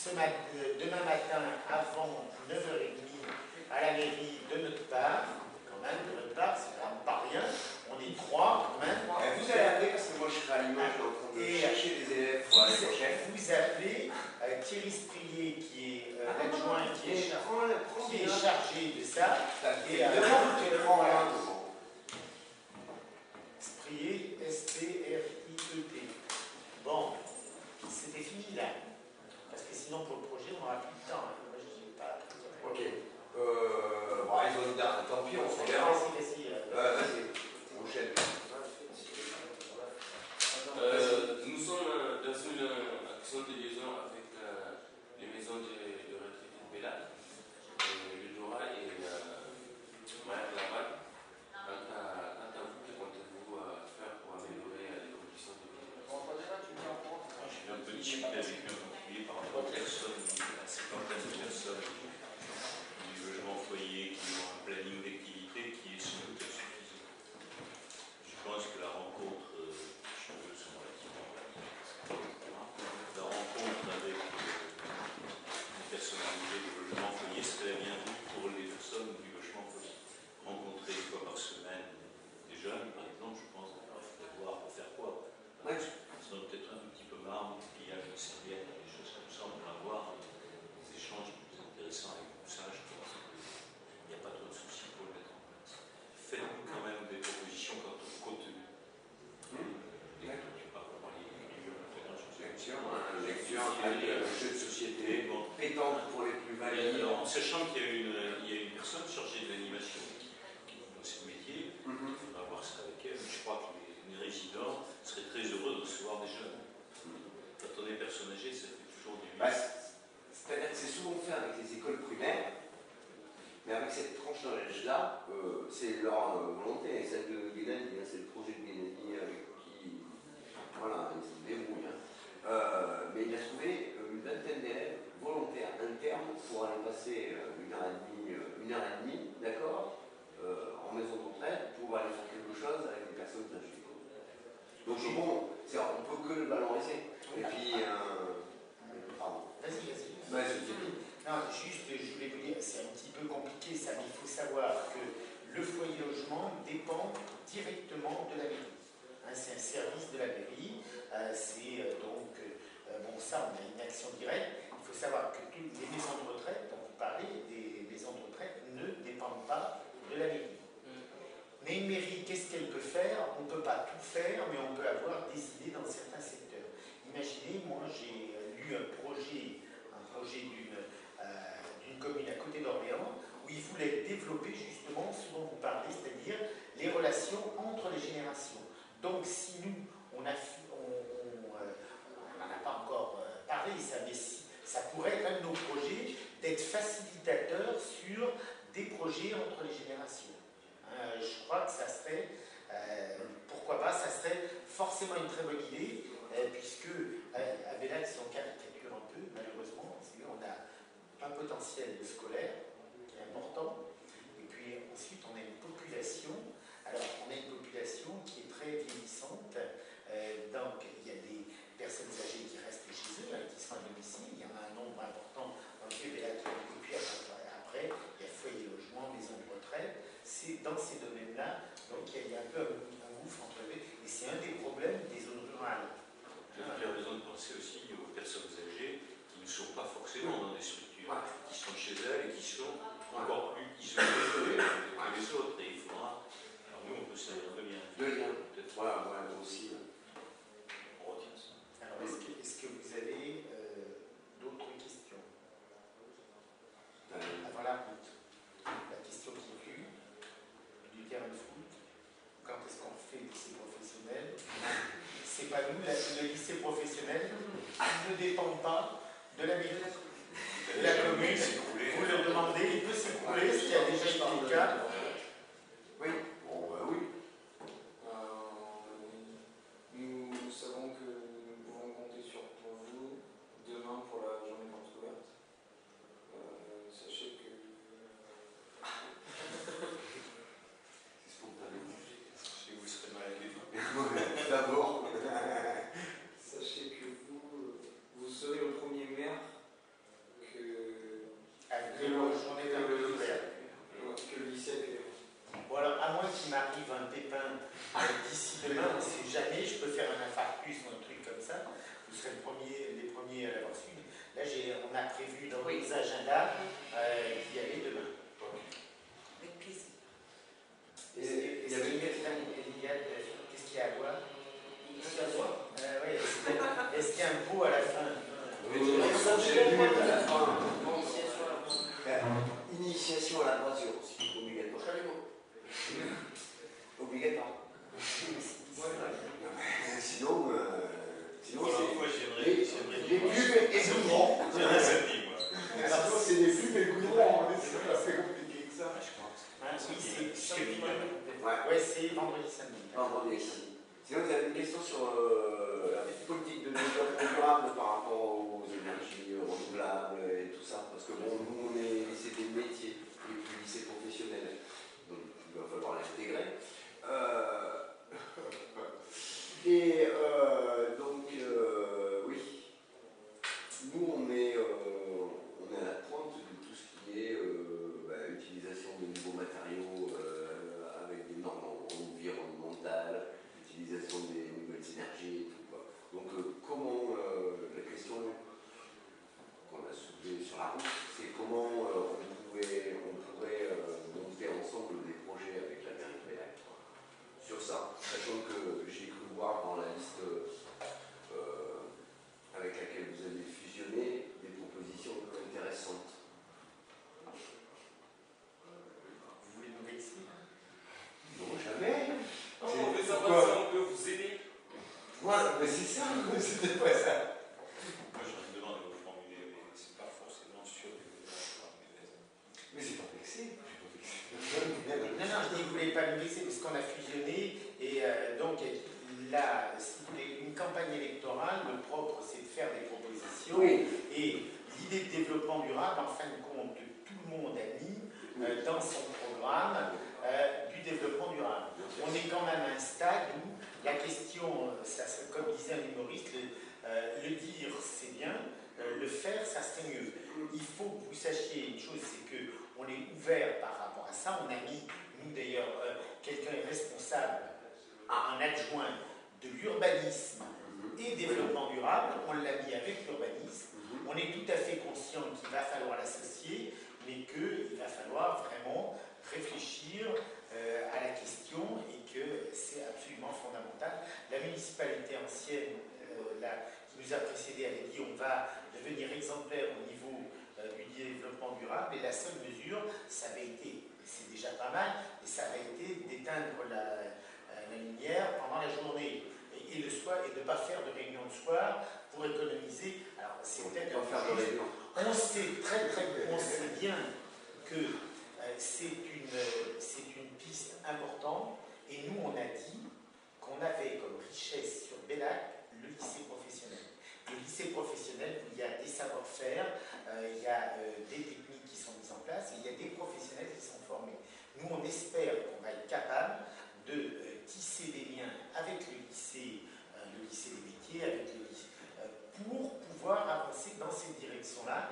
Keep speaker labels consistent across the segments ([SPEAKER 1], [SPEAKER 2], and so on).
[SPEAKER 1] demain matin avant 9h30 à la mairie de notre part, quand même, de notre part, c'est quand même pas rien, on est 3 quand même.
[SPEAKER 2] Vous allez appeler parce que moi je serai à Limoges en train de chercher des élèves pour l'année prochaine.
[SPEAKER 1] Vous appelez Thierry Sprier qui est l'adjoint qui est chargé de ça. Et Sprier, S-P-R-I-E-T. Bon, c'était fini là. Parce que sinon pour le projet on n'aura plus de temps. Moi je dis pas.
[SPEAKER 2] Ok. Bon, ils ont une date, tant pis, on s'en verra. Vas-y, prochaine.
[SPEAKER 3] Nous sommes dans une action de liaison avec les maisons de retraite de Bellade, le Dora et Mayat Laval. Quant à vous, que comptez-vous faire pour améliorer les conditions de vie?
[SPEAKER 4] Je vais un peu discuter avec eux en particulier par rapport aux personnes, à cinquantaine de personnes du logement foyer qui ont un planning d'activité qui est sans doute insuffisant. Je pense que la rencontre, sont relativement la rencontre avec les personnalités du logement foyer serait la bienvenue pour les personnes du logement foyer. Rencontrer une fois par semaine des jeunes, par exemple, je pense devoir faire quoi. Ça doit peut-être un tout petit peu marre, du pillage de serviettes, des choses comme ça, on va avoir des échanges plus intéressants avec tout ça, je pense qu'il n'y a pas trop de soucis pour le mettre en place. Faites-nous quand même des propositions quant au contenu.
[SPEAKER 2] Un jeu de société, pétante pour les plus valides.
[SPEAKER 4] En sachant qu'il y a une personne chargée de l'animation qui dans ce métier, il faudra voir ça avec elle. Je crois que les résidents seraient très heureux de recevoir des jeunes. Quand on est personne âgée, ça fait toujours du bien.
[SPEAKER 2] C'est-à-dire que c'est souvent fait avec les écoles primaires, mais avec cette tranche d'âge-là, c'est leur volonté. Celle de Guénadi, c'est le projet de Guénadi avec qui, voilà, ils se débrouillent. Mais il a trouvé une vingtaine d'élèves volontaires internes pour aller passer une heure et demie, d'accord, en maison de retraite pour aller faire quelque chose avec des personnes âgées. Donc bon, on peut que le valoriser. Et puis, pardon.
[SPEAKER 1] Vas-y.
[SPEAKER 2] Non,
[SPEAKER 1] juste, je voulais vous dire, c'est un petit peu compliqué ça, mais il faut savoir que le foyer logement dépend directement de la mairie. C'est un service de la mairie, bon ça on a une action directe. Il faut savoir que toutes les maisons de retraite, dont vous parlez, des maisons de retraite ne dépendent pas de la mairie. Mais une mairie, qu'est-ce qu'elle peut faire? On ne peut pas tout faire, mais on peut avoir des idées dans certains secteurs. Imaginez, moi j'ai lu un projet d'une commune à côté d'Orléans, où ils voulaient développer justement ce dont vous parlez, c'est-à-dire les relations entre les générations. Donc si nous, on n'en a pas encore parlé, mais ça pourrait être un de nos projets d'être facilitateur sur des projets entre les générations. Je crois que ça serait, pourquoi pas, ça serait forcément une très bonne idée, puisque à Bellade, si on caricature un peu, malheureusement, on a un potentiel de scolaire qui est important, et puis ensuite on a une population. Alors, on a une population qui est très vieillissante, donc il y a des personnes âgées qui restent chez eux, qui sont à domicile, il y en a un nombre important dans le Vieux-Bellade, et puis après, il y a foyer logement, maison de retraite, c'est dans ces domaines-là, donc il y a un peu un gouffre entre eux, et c'est un des problèmes des zones rurales.
[SPEAKER 4] Il y a besoin de penser aussi aux personnes âgées qui ne sont pas forcément dans des structures, qui sont chez elles et qui sont encore plus isolées que les autres, et il faudra. Nous, on peut servir de lien.
[SPEAKER 2] Peut-être. Voilà, moi aussi.
[SPEAKER 4] On retient ça.
[SPEAKER 1] Alors, est-ce que vous avez d'autres questions avant la route? La question qui est vue du terrain de foot. Quand est-ce qu'on fait le lycée professionnel? C'est pas nous, le lycée professionnel ne dépend pas de la mairie, de la commune. Vous le demandez, il peut s'écrouler, ce qui a déjà été le cas.
[SPEAKER 2] Oui. Oui.
[SPEAKER 5] Nous savons que nous pouvons compter sur vous demain pour la journée porte ouverte. Sachez que...
[SPEAKER 2] C'est spontané.
[SPEAKER 4] Si vous serez malade,
[SPEAKER 2] d'abord.
[SPEAKER 5] Sachez que vous serez le premier maire
[SPEAKER 1] on a prévu dans nos agendas d'y aller demain.
[SPEAKER 6] Avec plaisir.
[SPEAKER 2] Et il y avait une question.
[SPEAKER 1] Qu'est-ce qu'il y a à boire? Est-ce qu'il y a un pot à la fin?
[SPEAKER 2] Initiation à la brasure aussi, obligatoire. Obligatoire. Sinon
[SPEAKER 4] j'aimerais
[SPEAKER 2] les pubs et goudrons. Sinon, c'est des pubs et goudrons. C'est pas assez compliqué que ça.
[SPEAKER 1] Oui, c'est vendredi, samedi.
[SPEAKER 2] Vendredi. Sinon, vous avez une question sur la politique de développement durable par rapport aux énergies renouvelables et tout ça. Parce que bon, nous, on est lycée des métiers et puis lycée professionnel. Donc, il va falloir l'intégrer. Oui. Nous, on est à la pointe de tout ce qui est utilisation de nouveaux matériaux avec des normes environnementales, utilisation des nouvelles énergies et tout. Quoi. Donc, comment la question qu'on a soulevée sur la route, c'est comment on pourrait monter ensemble des projets avec la mairie de Bellac sur ça, sachant que j'ai cru voir dans la liste avec laquelle vous avez fusionné des propositions intéressantes.
[SPEAKER 1] Vous voulez nous vexer?
[SPEAKER 2] Non, jamais.
[SPEAKER 3] On veut savoir si on peut vous aider.
[SPEAKER 2] Voilà, mais c'est ça, c'était pas ça.
[SPEAKER 4] Moi, je me demande de vous formuler, mais c'est pas forcément sûr que vous
[SPEAKER 2] Mais c'est pas vexé.
[SPEAKER 1] Non, je dis que vous ne voulez pas nous vexer parce qu'on a fusionné et donc là, si vous voulez, une campagne électorale, le propre c'est de faire des propositions et l'idée de développement durable, en fin de compte, tout le monde a mis dans son programme du développement durable. On est quand même à un stade où la question, comme disait un humoriste, le dire c'est bien, le faire ça c'est mieux. Il faut que vous sachiez une chose, c'est qu'on est ouvert par rapport à ça. On a mis, nous d'ailleurs, quelqu'un est responsable, un adjoint de l'urbanisme et développement durable, on l'a mis avec l'urbanisme. On est tout à fait conscient qu'il va falloir l'associer, mais qu'il va falloir vraiment réfléchir à la question et que c'est absolument fondamental. La municipalité ancienne qui nous a précédé avait dit on va devenir exemplaire au niveau du développement durable et la seule mesure, ça avait été, c'est déjà pas mal, et ça avait été d'éteindre la lumière pendant la journée et le soir et de ne pas faire de réunion le soir pour économiser. Alors c'est peut-être
[SPEAKER 2] On faire de réunion.
[SPEAKER 1] on sait on sait bien que c'est une piste importante et nous on a dit qu'on avait comme richesse sur Bellac le lycée professionnel. Le lycée professionnel, il y a des savoir-faire, il y a des techniques qui sont mises en place et il y a des professionnels qui sont formés. Nous on espère qu'on va être capable de tisser des liens avec le lycée des métiers, avec le lycée, pour pouvoir avancer dans cette direction-là,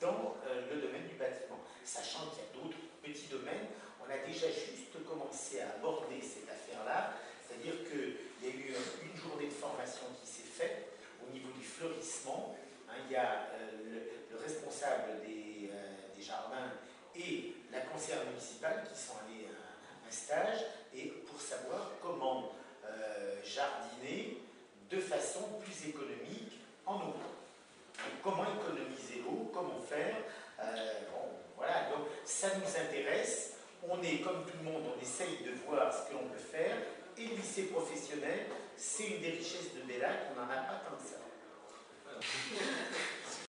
[SPEAKER 1] dans le domaine du bâtiment. Sachant qu'il y a d'autres petits domaines, on a déjà juste commencé à aborder cette affaire-là, c'est-à-dire qu'il y a eu une journée de formation qui s'est faite au niveau du fleurissement. Il y a le responsable des jardins et la conseillère municipale qui sont allés à un stage et pour savoir comment jardiner de façon plus économique en eau. Comment économiser l'eau, comment faire. Voilà, donc ça nous intéresse. On est comme tout le monde, on essaye de voir ce que l'on peut faire. Et le lycée professionnel, c'est une des richesses de Bellac, on n'en a pas tant que ça.